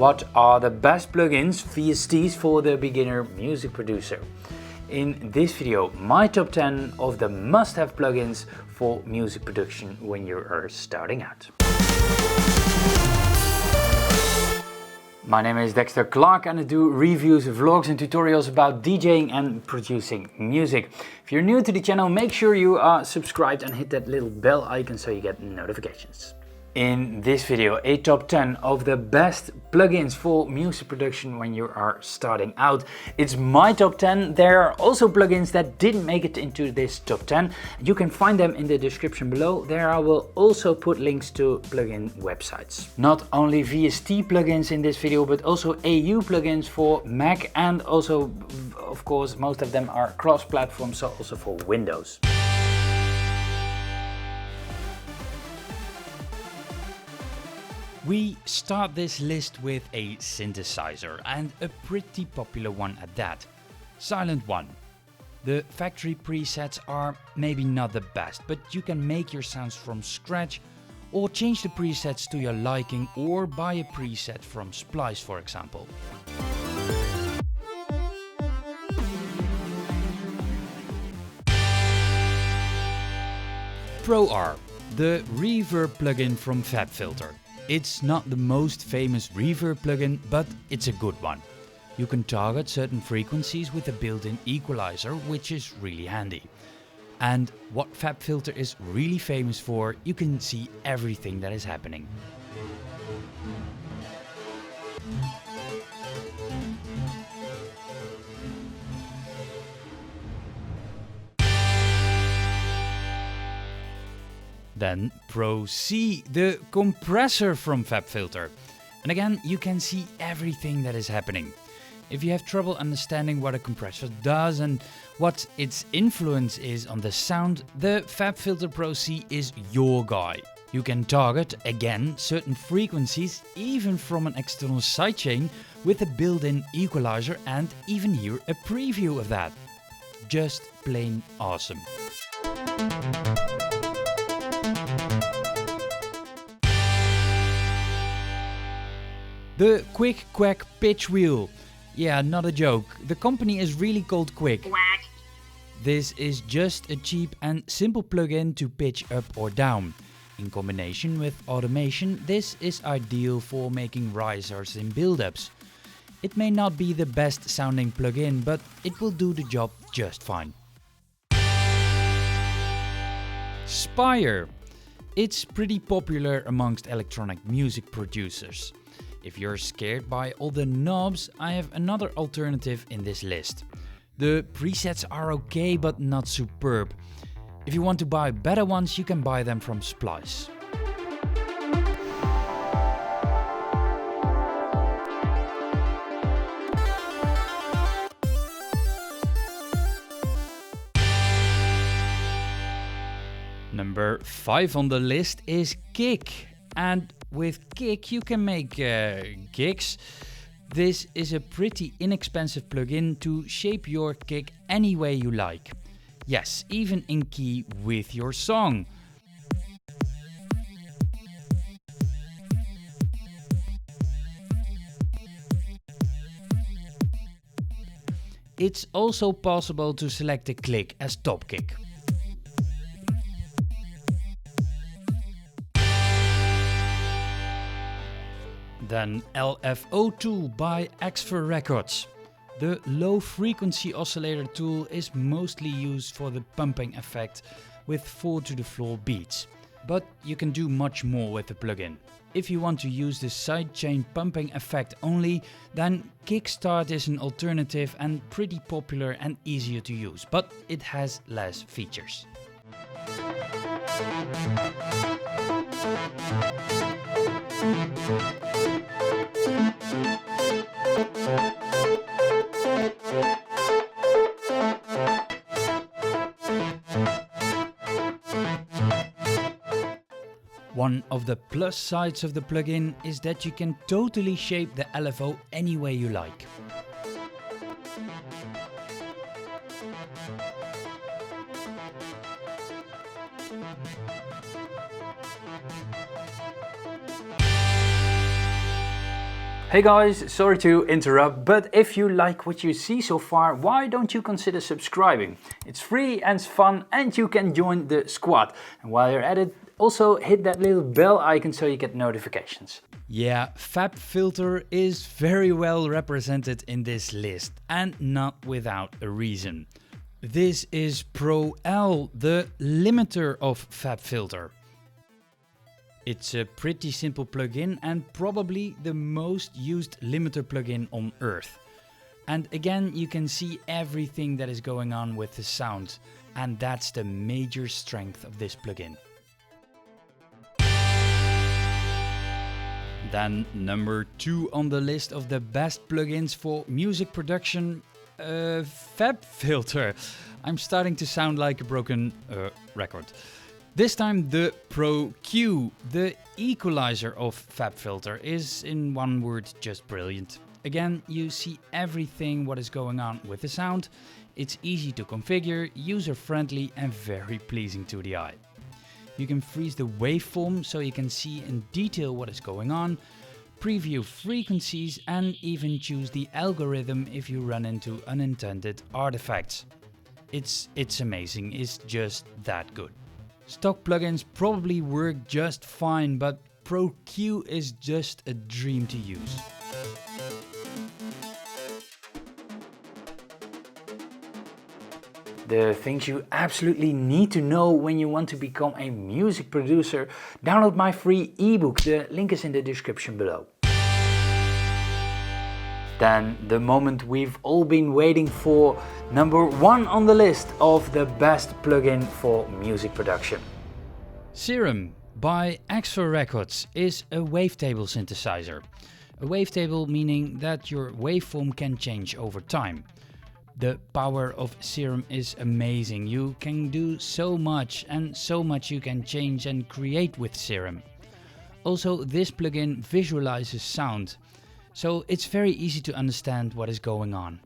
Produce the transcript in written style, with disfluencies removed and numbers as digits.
What are the best plugins, VSTs, for the beginner music producer? In this video, my top 10 of the must-have plugins for music production when you are starting out. My name is Dexter Clark and I do reviews, vlogs and tutorials about DJing and producing music. If you're new to the channel, make sure you are subscribed and hit that little bell icon so you get notifications. In this video, a top 10 of the best plugins for music production when you are starting out. It's my top 10. There are also plugins that didn't make it into this top 10. You can find them in the description below. There I will also put links to plugin websites. Not only VST plugins in this video, but also AU plugins for Mac, and also, of course, most of them are cross-platform, so also for Windows. We start this list with a synthesizer, and a pretty popular one at that. Silent One. The factory presets are maybe not the best, but you can make your sounds from scratch or change the presets to your liking, or buy a preset from Splice, for example. ProR, the reverb plugin from Fabfilter. It's not the most famous reverb plugin, but it's a good one. You can target certain frequencies with a built-in equalizer, which is really handy. And what Fabfilter is really famous for, you can see everything that is happening. Then Pro C, the compressor from Fabfilter. And again, you can see everything that is happening. If you have trouble understanding what a compressor does and what its influence is on the sound, the Fabfilter Pro C is your guy. You can target, again, certain frequencies, even from an external sidechain, with a built-in equalizer, and even hear a preview of that. Just plain awesome. The Quick Quack pitch wheel. Yeah, not a joke. The company is really called Quick. Quack. This is just a cheap and simple plugin to pitch up or down. In combination with automation, this is ideal for making risers in buildups. It may not be the best sounding plugin, but it will do the job just fine. Spire. It's pretty popular amongst electronic music producers. If you're scared by all the knobs, I have another alternative in this list. The presets are okay, but not superb. If you want to buy better ones, you can buy them from Splice. Number 5 on the list is Kick. And with Kick you can make kicks. This is a pretty inexpensive plugin to shape your kick any way you like. Yes, even in key with your song. It's also possible to select a click as top kick. Then LFO tool by Xfer Records. The low frequency oscillator tool is mostly used for the pumping effect with 4 to the floor beats. But you can do much more with the plugin. If you want to use the sidechain pumping effect only, then Kickstart is an alternative and pretty popular and easier to use, but it has less features. One of the plus sides of the plugin is that you can totally shape the LFO any way you like. Hey guys, sorry to interrupt, but if you like what you see so far, why don't you consider subscribing? It's free and it's fun and you can join the squad. And while you're at it, also hit that little bell icon so you get notifications. Yeah, Fabfilter is very well represented in this list and not without a reason. This is Pro L, the limiter of Fabfilter. It's a pretty simple plugin and probably the most used limiter plugin on earth. And again, you can see everything that is going on with the sound, and that's the major strength of this plugin. Then number 2 on the list of the best plugins for music production, Fabfilter. I'm starting to sound like a broken record. This time the Pro Q, the equalizer of Fabfilter, is in one word just brilliant. Again, you see everything what is going on with the sound. It's easy to configure, user-friendly and very pleasing to the eye. You can freeze the waveform so you can see in detail what is going on, preview frequencies and even choose the algorithm if you run into unintended artifacts. It's amazing, it's just that good. Stock plugins probably work just fine, but Pro Q is just a dream to use. The things you absolutely need to know when you want to become a music producer, download my free ebook, the link is in the description below. Then the moment we've all been waiting for, number 1 on the list of the best plugin for music production. Serum by Axfer Records is a wavetable synthesizer. A wavetable meaning that your waveform can change over time. The power of Serum is amazing. You can do so much and so much you can change and create with Serum. Also, this plugin visualizes sound, so it's very easy to understand what is going on.